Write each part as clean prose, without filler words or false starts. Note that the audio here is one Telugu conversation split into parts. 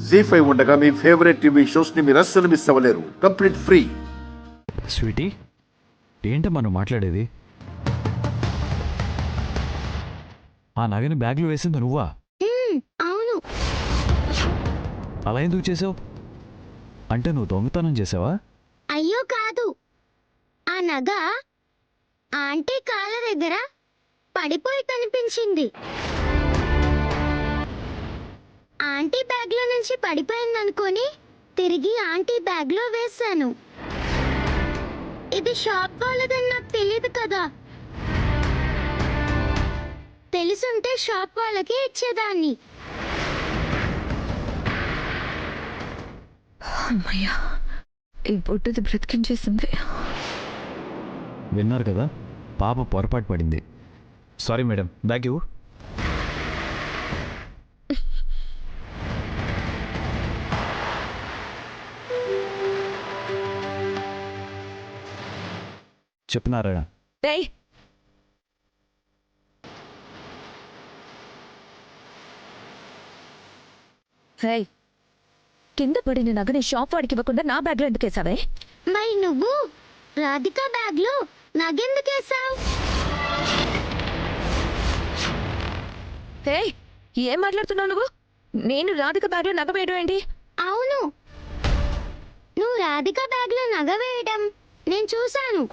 జీ5 ఉండగా మీ ఫేవరెట్ టీవీ షోస్ ని మీరు అస్సలు మిస్ అవ్వలేరు. Complete free. స్వీటీ, ఏంట మనం మాట్లాడేది? ఆ నగని బ్యాగ్లో వేసింది నువ్వా? అవును. అలా ఎందుకు చేసావు? అంటే నువ్వు దొంగతనం చేసావా? అయ్యో కాదు, ఆ నగ ఆంటీ కాళ్ళ దగ్గర పడిపోయి కనిపించింది. ఆంటీ బ్యాగ్లో నుంచి పడిపోయిందనుకొని తిరిగి ఆంటీ బ్యాగ్లో వేశాను. ఇది షాప్ వాళ్ళదని నాకు తెలియదు కదా. తెలుసుంటే షాప్ వాళ్ళకి ఇచ్చేదాన్ని. అమ్మయ్యా, ఈ బొట్టుది బ్రతికించేసింది. విన్నారు కదా, పాప పొరపాటు పడింది. సారీ మేడం, బ్యాగ్ ఇవ్వు. చెప్తున్నారా? రేయ్, రేయ్, కింద పడిన నగని షాప్ వాడికి ఇవ్వకుండా నా బ్యాగ్లో ఎందుకు వేసావే? మరి నువ్వు రాధిక బ్యాగ్లో నగెందుకేసావు? రేయ్, ఏం మాట్లాడుతున్నావు నువ్వు? నేను రాధిక బ్యాగ్లో నగ వేయడం ఏంటి? అవును, నువ్వు రాధిక బ్యాగ్లో నగ వేయడం నేను చూశాను.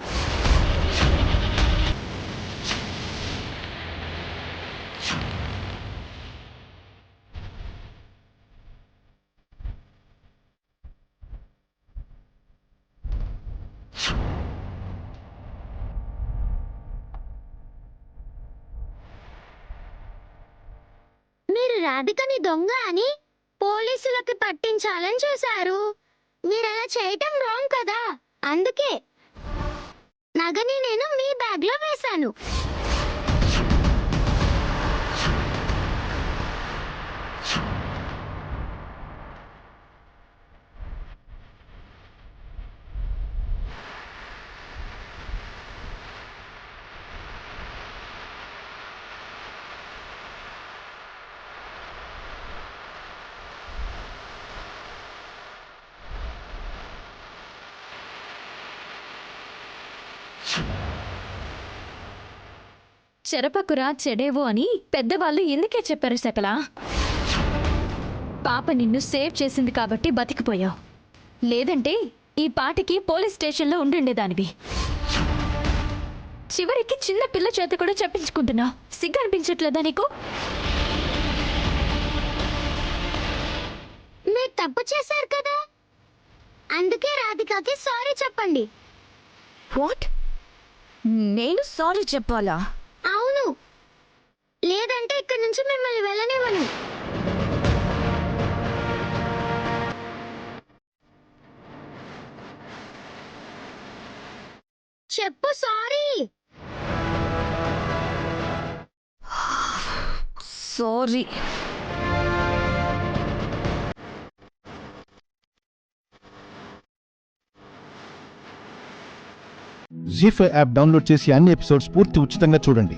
మీరు రాధికని దొంగ అని పోలీసులకి పట్టించాలని చూశారు. మీరు అలా చేయటం రాంగ్ కదా. అందుకే నగని నేను మీ బ్యాగ్లో వేశాను. చెరపకురా చెడేవో అని పెద్దవాళ్ళు ఎందుకే చెప్పారు సకలా? పాప నిన్ను సేవ్ చేసింది కాబట్టి బతికిపోయావు. లేదంటే ఈ పాటికి పోలీస్ స్టేషన్లో ఉండుండేదానివి. చివరికి చిన్న పిల్ల చేత కూడా చెప్పించుకుంటున్నావు. సిగ్గు అనిపించట్లేదా నీకు? మీరు తప్పు చేశారు కదా, అందుకే రాధికకి సారీ చెప్పండి. వాట్? నేను సారీ చెప్పాలా? అవును, లేదంటే ఇక్కడి నుంచి మిమ్మల్ని వెళ్ళనివ్వను. చెప్పు సారీ. సారీ. జీ5 యాప్ డౌన్లోడ్ చేసి అన్ని ఎపిసోడ్స్ పూర్తి ఉచితంగా చూడండి.